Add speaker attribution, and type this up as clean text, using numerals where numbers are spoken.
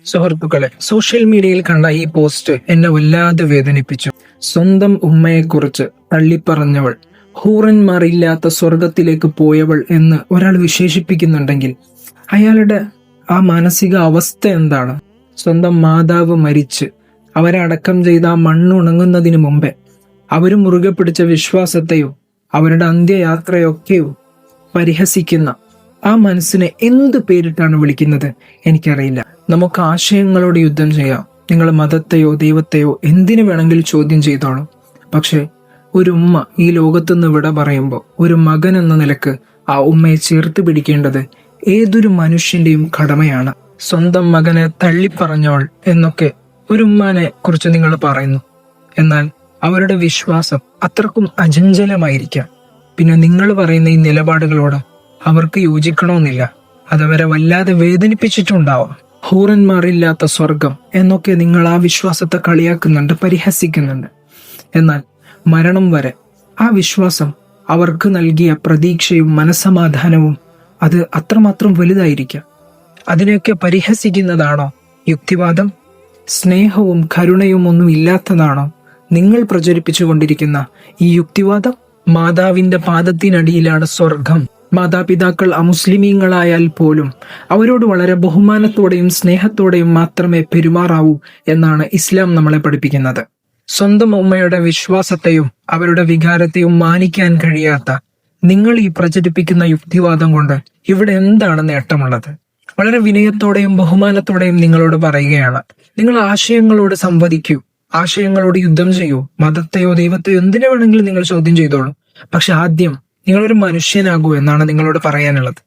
Speaker 1: സുഹൃത്തുക്കളെ, സോഷ്യൽ മീഡിയയിൽ കണ്ട ഈ പോസ്റ്റ് എന്നെ വല്ലാതെ വേദനിപ്പിച്ചു. സ്വന്തം ഉമ്മയെക്കുറിച്ച് തള്ളിപ്പറഞ്ഞവൾ, ഹൂറന്മാർ ഇല്ലാത്ത സ്വർഗത്തിലേക്ക് പോയവൾ എന്ന് ഒരാൾ വിശേഷിപ്പിക്കുന്നുണ്ടെങ്കിൽ അയാളുടെ ആ മാനസിക അവസ്ഥ എന്താണ്? സ്വന്തം മാതാവ് മരിച്ച് അവരെ അടക്കം ചെയ്ത ആ മണ്ണുണങ്ങുന്നതിന് മുമ്പേ അവർ മുറുകെ പിടിച്ച വിശ്വാസത്തെയോ അവരുടെ അന്ത്യയാത്രയൊക്കെയോ പരിഹസിക്കുന്ന ആ മനസ്സിനെ എന്ത് പേരിട്ടാണ് വിളിക്കുന്നത് എനിക്കറിയില്ല. നമുക്ക് ആശയങ്ങളോട് യുദ്ധം ചെയ്യാം. നിങ്ങൾ മതത്തെയോ ദൈവത്തെയോ എന്തിനു വേണമെങ്കിലും ചോദ്യം ചെയ്തോളൂ. പക്ഷെ ഒരു ഉമ്മ ഈ ലോകത്തുനിന്ന് വിട പറയുമ്പോൾ ഒരു മകൻ എന്ന നിലക്ക് ആ ഉമ്മയെ ചേർത്ത് പിടിക്കേണ്ടത് ഏതൊരു മനുഷ്യന്റെയും കടമയാണ്. സ്വന്തം മകനെ തള്ളിപ്പറഞ്ഞവൾ എന്നൊക്കെ ഒരു ഉമ്മാനെ കുറിച്ച് നിങ്ങൾ പറയുന്നു. എന്നാൽ അവരുടെ വിശ്വാസം അത്രക്കും അചഞ്ചലമായിരിക്കാം. പിന്നെ നിങ്ങൾ പറയുന്ന ഈ നിലപാടുകളോട് അവർക്ക് യോജിക്കണമെന്നില്ല. അതവരെ വല്ലാതെ വേദനിപ്പിച്ചിട്ടുണ്ടാവാം. ഹൂറന്മാരില്ലാത്ത സ്വർഗം എന്നൊക്കെ നിങ്ങൾ ആ വിശ്വാസത്തെ കളിയാക്കുന്നുണ്ട്, പരിഹസിക്കുന്നുണ്ട്. എന്നാൽ മരണം വരെ ആ വിശ്വാസം അവർക്ക് നൽകിയ പ്രതീക്ഷയും മനസ്സമാധാനവും അത് അത്രമാത്രം വലുതായിരിക്കാം. അതിനെയൊക്കെ പരിഹസിക്കുന്നതാണോ യുക്തിവാദം? സ്നേഹവും കരുണയും ഒന്നും ഇല്ലാത്തതാണോ നിങ്ങൾ പ്രചരിപ്പിച്ചുകൊണ്ടിരിക്കുന്ന ഈ യുക്തിവാദം? മാതാവിന്റെ പാദത്തിനടിയിലാണ് സ്വർഗം. മാതാപിതാക്കൾ അമുസ്ലിമീങ്ങളായാൽ പോലും അവരോട് വളരെ ബഹുമാനത്തോടെയും സ്നേഹത്തോടെയും മാത്രമേ പെരുമാറാവൂ എന്നാണ് ഇസ്ലാം നമ്മളെ പഠിപ്പിക്കുന്നത്. സ്വന്തം ഉമ്മയുടെ വിശ്വാസത്തെയും അവരുടെ വികാരത്തെയും മാനിക്കാൻ കഴിയാത്ത നിങ്ങൾ ഈ പ്രചരിപ്പിക്കുന്ന യുക്തിവാദം കൊണ്ട് ഇവിടെ എന്താണ് നേട്ടമുള്ളത്? വളരെ വിനയത്തോടെയും ബഹുമാനത്തോടെയും നിങ്ങളോട് പറയുകയാണ്, നിങ്ങൾ ആശയങ്ങളോട് സംവദിക്കൂ, ആശയങ്ങളോട് യുദ്ധം ചെയ്യൂ. മതത്തെയോ ദൈവത്തെയോ എന്തിനു വേണമെങ്കിലും നിങ്ങൾ ചോദ്യം ചെയ്തോളൂ. പക്ഷെ ആദ്യം നിങ്ങളൊരു മനുഷ്യനാകൂ എന്നാണ് നിങ്ങളോട് പറയാനുള്ളത്.